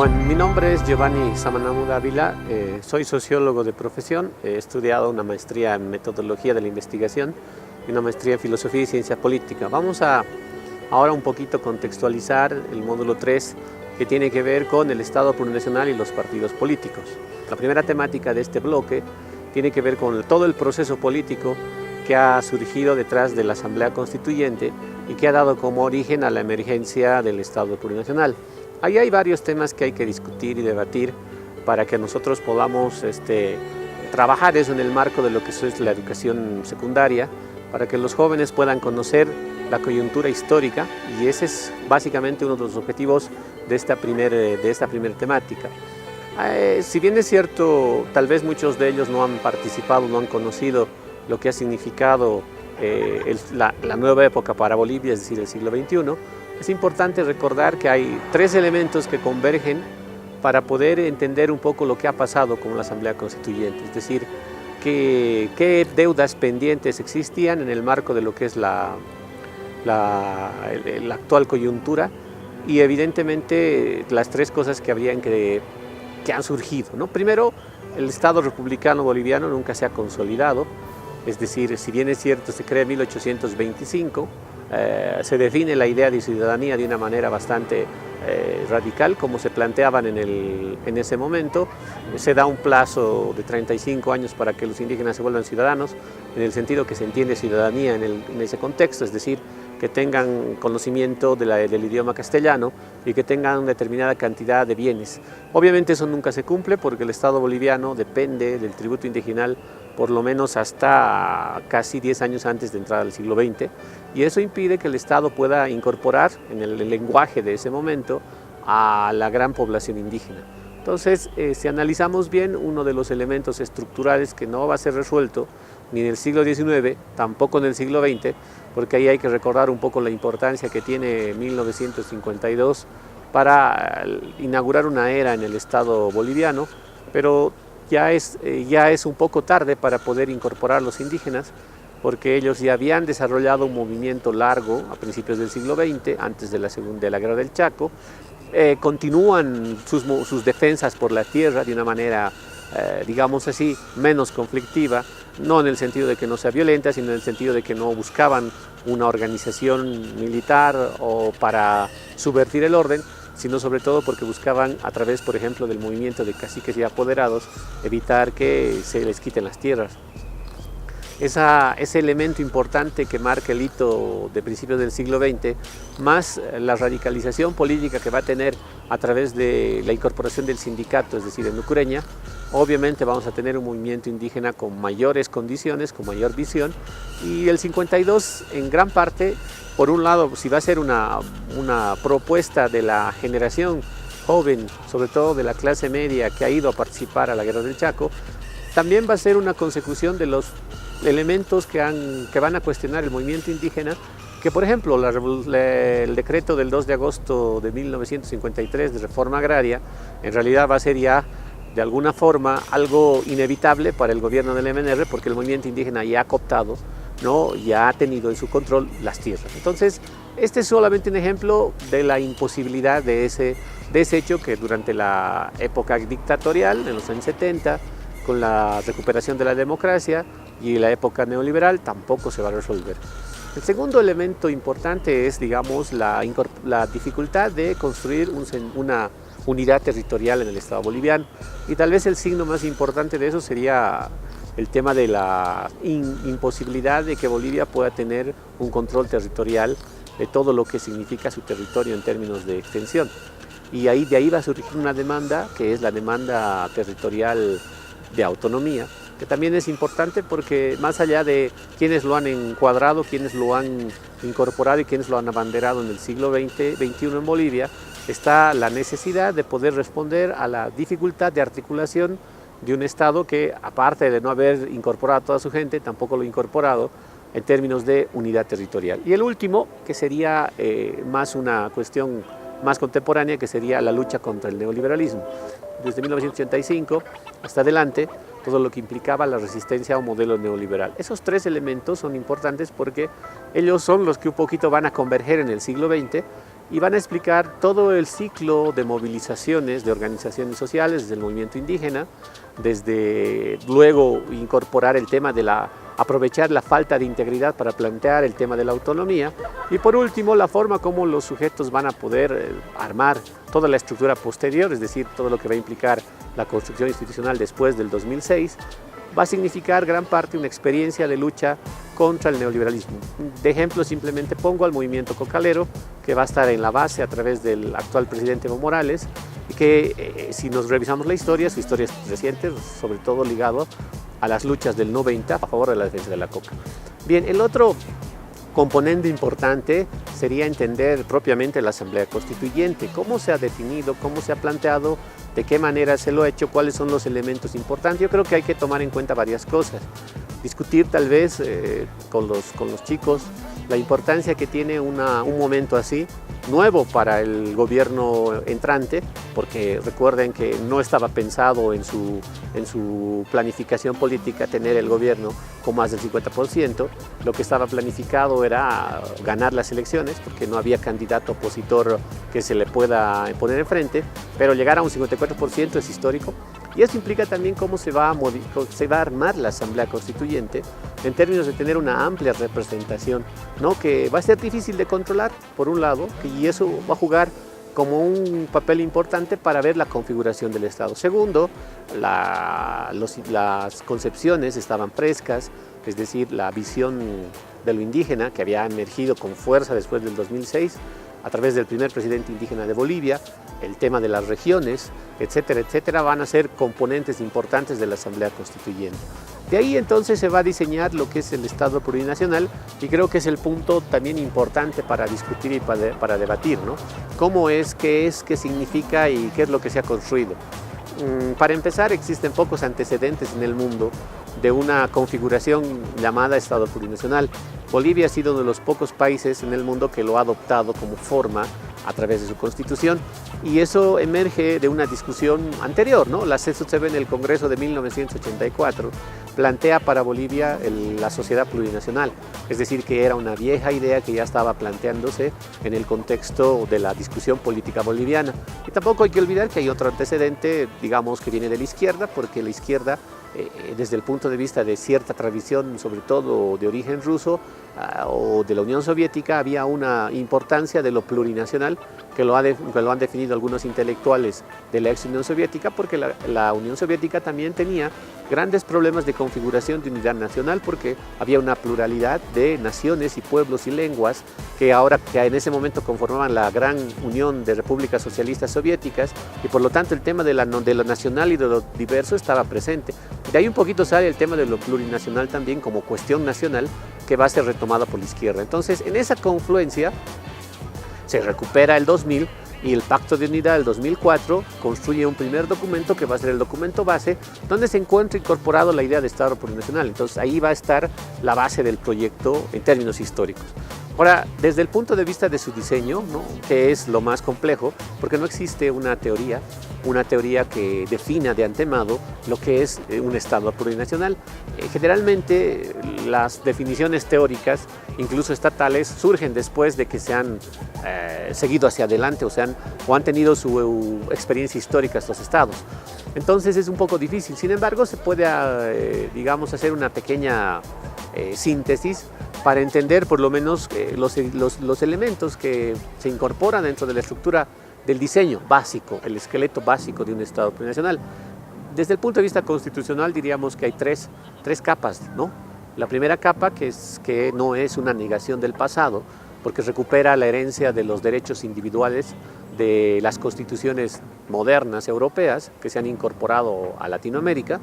Bueno, mi nombre es Giovanni Samanamu Dávila, soy sociólogo de profesión, he estudiado una maestría en metodología de la investigación y una maestría en filosofía y ciencia política. Vamos a ahora un poquito contextualizar el módulo 3 que tiene que ver con el Estado plurinacional y los partidos políticos. La primera temática de este bloque tiene que ver con todo el proceso político que ha surgido detrás de la Asamblea Constituyente y que ha dado como origen a la emergencia del Estado plurinacional. Ahí hay varios temas que hay que discutir y debatir para que nosotros podamos trabajar eso en el marco de lo que es la educación secundaria, para que los jóvenes puedan conocer la coyuntura histórica, y ese es básicamente uno de los objetivos de esta primera temática. Si bien es cierto, tal vez muchos de ellos no han participado, no han conocido lo que ha significado la nueva época para Bolivia, es decir, el siglo XXI, es importante recordar que hay tres elementos que convergen para poder entender un poco lo que ha pasado con la Asamblea Constituyente, es decir, qué deudas pendientes existían en el marco de lo que es la actual coyuntura, y evidentemente las tres cosas que han surgido, ¿no? Primero, el Estado republicano boliviano nunca se ha consolidado, es decir, si bien es cierto, se crea en 1825, se define la idea de ciudadanía de una manera bastante radical, como se planteaban en ese momento. Se da un plazo de 35 años para que los indígenas se vuelvan ciudadanos, en el sentido que se entiende ciudadanía en ese contexto, es decir, que tengan conocimiento del idioma castellano y que tengan una determinada cantidad de bienes. Obviamente eso nunca se cumple porque el Estado boliviano depende del tributo indigenal por lo menos hasta casi 10 años antes de entrar al siglo XX, y eso impide que el Estado pueda incorporar en el lenguaje de ese momento a la gran población indígena. Entonces, si analizamos bien, uno de los elementos estructurales que no va a ser resuelto ni en el siglo XIX, tampoco en el siglo XX, porque ahí hay que recordar un poco la importancia que tiene 1952 para inaugurar una era en el Estado boliviano, pero ya es un poco tarde para poder incorporar a los indígenas, porque ellos ya habían desarrollado un movimiento largo a principios del siglo XX, antes de la Guerra del Chaco. Continúan sus defensas por la tierra de una manera, digamos así, menos conflictiva, no en el sentido de que no sea violenta, sino en el sentido de que no buscaban una organización militar o para subvertir el orden, sino sobre todo porque buscaban, a través, por ejemplo, del movimiento de caciques y apoderados, evitar que se les quiten las tierras. Ese elemento importante que marca el hito de principios del siglo XX, más la radicalización política que va a tener a través de la incorporación del sindicato, es decir, en Ucrania, obviamente vamos a tener un movimiento indígena con mayores condiciones, con mayor visión, y el 52 en gran parte, por un lado, si va a ser una propuesta de la generación joven, sobre todo de la clase media que ha ido a participar a la Guerra del Chaco, también va a ser una consecución de los elementos que van a cuestionar el movimiento indígena, que por ejemplo el decreto del 2 de agosto de 1953 de reforma agraria, en realidad va a ser ya de alguna forma algo inevitable para el gobierno del MNR, porque el movimiento indígena ya ha cooptado, ¿no? Ya ha tenido en su control las tierras. Entonces, este es solamente un ejemplo de la imposibilidad de ese hecho que durante la época dictatorial, en los años 70, con la recuperación de la democracia y la época neoliberal, tampoco se va a resolver. El segundo elemento importante es, digamos, la dificultad de construir una unidad territorial en el Estado boliviano, y tal vez el signo más importante de eso sería el tema de la imposibilidad de que Bolivia pueda tener un control territorial de todo lo que significa su territorio en términos de extensión. Y de ahí va a surgir una demanda, que es la demanda territorial de autonomía, que también es importante porque más allá de quienes lo han encuadrado, quienes lo han incorporado y quienes lo han abanderado en el siglo XXI en Bolivia, está la necesidad de poder responder a la dificultad de articulación de un Estado que, aparte de no haber incorporado a toda su gente, tampoco lo ha incorporado en términos de unidad territorial. Y el último, que sería más una cuestión más contemporánea, que sería la lucha contra el neoliberalismo. Desde 1985 hasta adelante, todo lo que implicaba la resistencia a un modelo neoliberal. Esos tres elementos son importantes porque ellos son los que un poquito van a converger en el siglo XX y van a explicar todo el ciclo de movilizaciones de organizaciones sociales, desde el movimiento indígena, desde luego incorporar el tema de aprovechar la falta de integridad para plantear el tema de la autonomía, y por último la forma como los sujetos van a poder armar toda la estructura posterior, es decir, todo lo que va a implicar la construcción institucional después del 2006, va a significar gran parte una experiencia de lucha contra el neoliberalismo. De ejemplo simplemente pongo al movimiento cocalero, que va a estar en la base a través del actual presidente Evo Morales, y que si nos revisamos la historia, su historia es reciente, sobre todo ligado a las luchas del 90 a favor de la defensa de la coca. Bien, el otro componente importante sería entender propiamente la Asamblea Constituyente, cómo se ha definido, cómo se ha planteado, de qué manera se lo ha hecho, cuáles son los elementos importantes. Yo creo que hay que tomar en cuenta varias cosas. Discutir tal vez con los chicos la importancia que tiene un momento así, nuevo para el gobierno entrante, porque recuerden que no estaba pensado en su planificación política tener el gobierno con más del 50%, lo que estaba planificado era ganar las elecciones, porque no había candidato opositor que se le pueda poner enfrente, pero llegar a un 54% es histórico. Y eso implica también cómo se va a armar la Asamblea Constituyente en términos de tener una amplia representación, ¿no? Que va a ser difícil de controlar, por un lado, y eso va a jugar como un papel importante para ver la configuración del Estado. Segundo, las concepciones estaban frescas, es decir, la visión de lo indígena que había emergido con fuerza después del 2006, a través del primer presidente indígena de Bolivia, el tema de las regiones, etcétera, etcétera, van a ser componentes importantes de la Asamblea Constituyente. De ahí entonces se va a diseñar lo que es el Estado plurinacional, y creo que es el punto también importante para discutir y para debatir, ¿no? ¿Cómo es, qué significa y qué es lo que se ha construido? Para empezar, existen pocos antecedentes en el mundo de una configuración llamada Estado plurinacional. Bolivia ha sido uno de los pocos países en el mundo que lo ha adoptado como forma a través de su constitución, y eso emerge de una discusión anterior, ¿no? La CSUCB en el Congreso de 1984 plantea para Bolivia la sociedad plurinacional, es decir, que era una vieja idea que ya estaba planteándose en el contexto de la discusión política boliviana. Y tampoco hay que olvidar que hay otro antecedente, digamos, que viene de la izquierda, porque la izquierda, desde el punto de vista de cierta tradición, sobre todo de origen ruso o de la Unión Soviética, había una importancia de lo plurinacional que lo han definido algunos intelectuales de la ex Unión Soviética, porque la Unión Soviética también tenía grandes problemas de configuración de unidad nacional, porque había una pluralidad de naciones y pueblos y lenguas que en ese momento conformaban la gran unión de repúblicas socialistas soviéticas, y por lo tanto el tema de lo nacional y de lo diverso estaba presente. De ahí un poquito sale el tema de lo plurinacional también como cuestión nacional, que va a ser retomada por la izquierda. Entonces, en esa confluencia se recupera el 2000, y el Pacto de Unidad del 2004 construye un primer documento que va a ser el documento base, donde se encuentra incorporado la idea de Estado plurinacional. Entonces ahí va a estar la base del proyecto en términos históricos. Ahora, desde el punto de vista de su diseño, ¿no?, que es lo más complejo, porque no existe una teoría que defina de antemano lo que es un Estado plurinacional. Generalmente las definiciones teóricas, incluso estatales, surgen después de que se han seguido hacia adelante o han tenido su experiencia histórica estos estados. Entonces es un poco difícil. Sin embargo, se puede, digamos, hacer una pequeña síntesis para entender por lo menos los elementos que se incorporan dentro de la estructura del diseño básico, el esqueleto básico de un Estado plurinacional. Desde el punto de vista constitucional diríamos que hay tres capas, ¿no? La primera capa, que no es una negación del pasado, porque recupera la herencia de los derechos individuales de las constituciones modernas europeas que se han incorporado a Latinoamérica,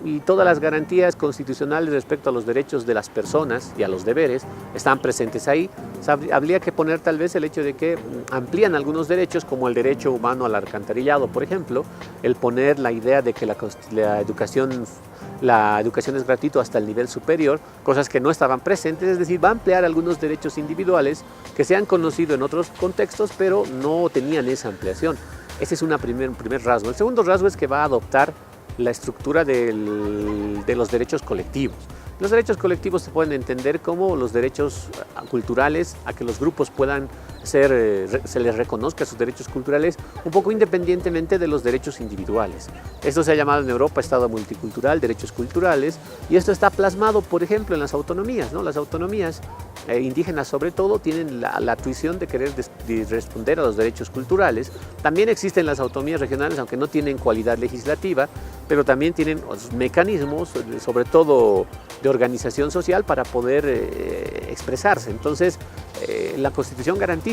y todas las garantías constitucionales respecto a los derechos de las personas y a los deberes están presentes ahí. Habría que poner tal vez el hecho de que amplían algunos derechos, como el derecho humano al alcantarillado, por ejemplo, el poner la idea de que la educación es gratuita hasta el nivel superior, cosas que no estaban presentes, es decir, va a ampliar algunos derechos individuales que se han conocido en otros contextos, pero no tenían esa ampliación. Ese es un primer rasgo. El segundo rasgo es que va a adoptar la estructura de los derechos colectivos. Los derechos colectivos se pueden entender como los derechos culturales, a que los grupos puedan se les reconozca sus derechos culturales un poco independientemente de los derechos individuales. Esto se ha llamado en Europa Estado multicultural, derechos culturales, y esto está plasmado, por ejemplo, en las autonomías, ¿no? Las autonomías indígenas sobre todo tienen la tuición de querer responder a los derechos culturales. También existen las autonomías regionales, aunque no tienen cualidad legislativa, pero también tienen mecanismos, sobre todo de organización social, para poder expresarse. Entonces, la Constitución garantiza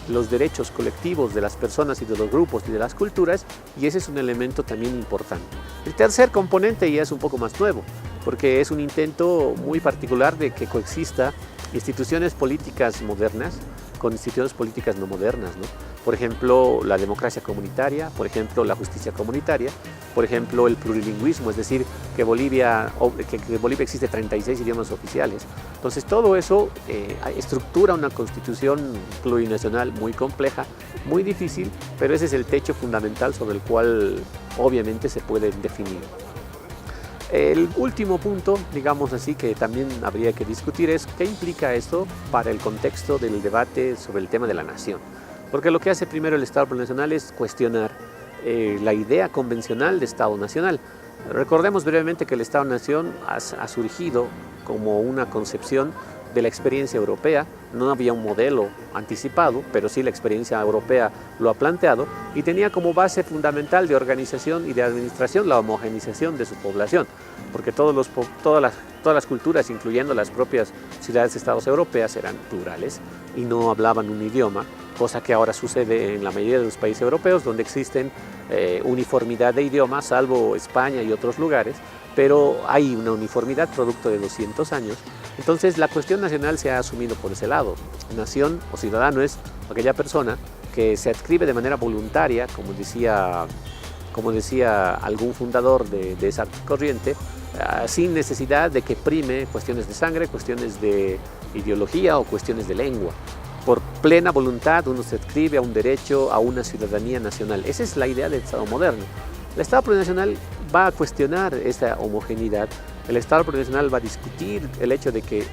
los derechos colectivos de las personas y de los grupos y de las culturas, y ese es un elemento también importante. El tercer componente ya es un poco más nuevo, porque es un intento muy particular de que coexista instituciones políticas modernas con instituciones políticas no modernas, ¿no? Por ejemplo, la democracia comunitaria, por ejemplo, la justicia comunitaria, por ejemplo, el plurilingüismo, es decir, que en Bolivia existe 36 idiomas oficiales. Entonces, todo eso estructura una constitución plurinacional muy compleja, muy difícil, pero ese es el techo fundamental sobre el cual obviamente se puede definir. El último punto, digamos así, que también habría que discutir es qué implica esto para el contexto del debate sobre el tema de la nación. Porque lo que hace primero el Estado plurinacional es cuestionar la idea convencional de Estado nacional. Recordemos brevemente que el Estado-nación ha surgido como una concepción de la experiencia europea. No había un modelo anticipado, pero sí la experiencia europea lo ha planteado, y tenía como base fundamental de organización y de administración la homogenización de su población, porque todas las culturas, incluyendo las propias ciudades-estados europeas, eran plurales y no hablaban un idioma, cosa que ahora sucede en la mayoría de los países europeos, donde existen uniformidad de idiomas, salvo España y otros lugares, pero hay una uniformidad producto de 200 años. Entonces la cuestión nacional se ha asumido por ese lado. Nación o ciudadano es aquella persona que se adscribe de manera voluntaria, como decía algún fundador de esa corriente, sin necesidad de que prime cuestiones de sangre, cuestiones de ideología o cuestiones de lengua. Por plena voluntad uno se adscribe a un derecho, a una ciudadanía nacional. Esa es la idea del Estado moderno. El Estado plurinacional va a cuestionar esa homogeneidad. El Estado plurinacional va a discutir el hecho de que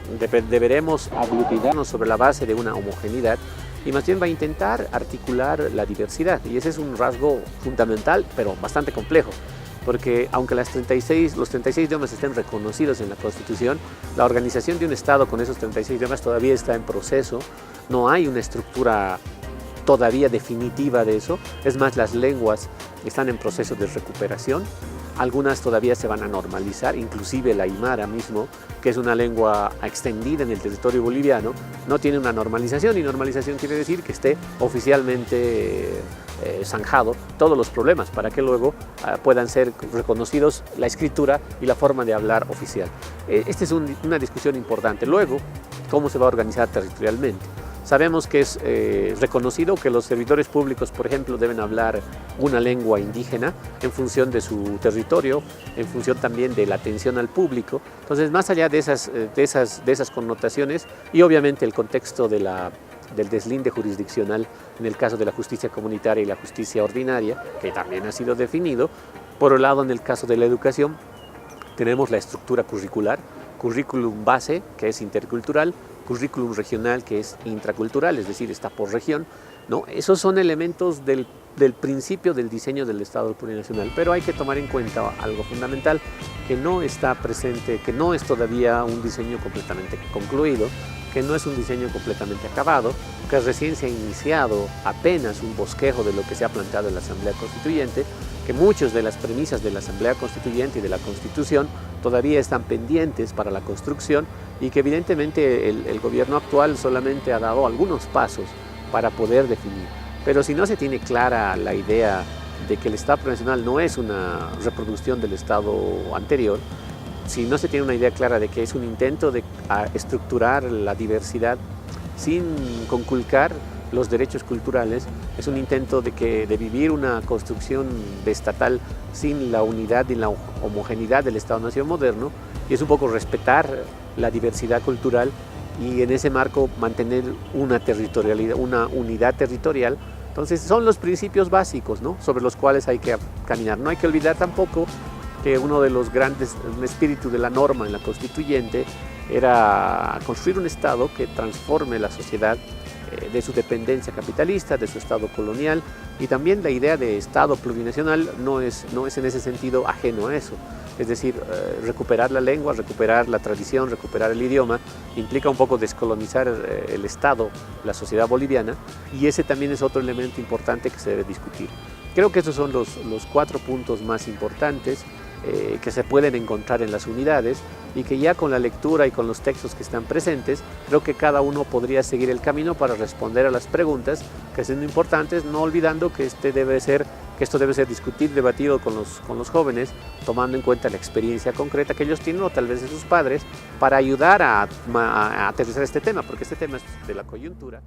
deberemos aglutinarnos sobre la base de una homogeneidad, y más bien va a intentar articular la diversidad. Y ese es un rasgo fundamental, pero bastante complejo, porque aunque los 36 idiomas estén reconocidos en la Constitución, la organización de un Estado con esos 36 idiomas todavía está en proceso. No hay una estructura todavía definitiva de eso. Es más, las lenguas están en proceso de recuperación. Algunas todavía se van a normalizar, inclusive la aymara mismo, que es una lengua extendida en el territorio boliviano, no tiene una normalización, y normalización quiere decir que esté oficialmente zanjado todos los problemas para que luego puedan ser reconocidos la escritura y la forma de hablar oficial. Esta es una discusión importante. Luego, ¿cómo se va a organizar territorialmente? Sabemos que es reconocido que los servidores públicos, por ejemplo, deben hablar una lengua indígena en función de su territorio, en función también de la atención al público. Entonces, más allá de esas connotaciones, y obviamente el contexto del deslinde jurisdiccional en el caso de la justicia comunitaria y la justicia ordinaria, que también ha sido definido. Por un lado, en el caso de la educación, tenemos la estructura curricular, currículum base, que es intercultural, currículum regional, que es intracultural, es decir, está por región, ¿no? Esos son elementos del principio del diseño del Estado plurinacional, pero hay que tomar en cuenta algo fundamental que no está presente, que no es todavía un diseño completamente concluido, que no es un diseño completamente acabado, que recién se ha iniciado apenas un bosquejo de lo que se ha planteado en la Asamblea Constituyente, que muchas de las premisas de la Asamblea Constituyente y de la Constitución todavía están pendientes para la construcción, y que evidentemente el gobierno actual solamente ha dado algunos pasos para poder definir. Pero si no se tiene clara la idea de que el Estado plurinacional no es una reproducción del Estado anterior, si no se tiene una idea clara de que es un intento de estructurar la diversidad sin conculcar los derechos culturales, es un intento de vivir una construcción estatal sin la unidad y la homogeneidad del Estado-nación moderno, y es un poco respetar la diversidad cultural y en ese marco mantener una territorialidad, una unidad territorial. Entonces son los principios básicos, ¿no?, sobre los cuales hay que caminar. No hay que olvidar tampoco que uno de los grandes, un espíritu de la norma en la constituyente era construir un Estado que transforme la sociedad de su dependencia capitalista, de su Estado colonial, y también la idea de Estado plurinacional no es en ese sentido ajeno a eso. Es decir, recuperar la lengua, recuperar la tradición, recuperar el idioma, implica un poco descolonizar el Estado, la sociedad boliviana, y ese también es otro elemento importante que se debe discutir. Creo que esos son los 4 puntos más importantes que se pueden encontrar en las unidades y que ya con la lectura y con los textos que están presentes, creo que cada uno podría seguir el camino para responder a las preguntas que son importantes, no olvidando que esto debe ser discutido, debatido con los jóvenes, tomando en cuenta la experiencia concreta que ellos tienen o tal vez de sus padres, para ayudar a aterrizar este tema, porque este tema es de la coyuntura.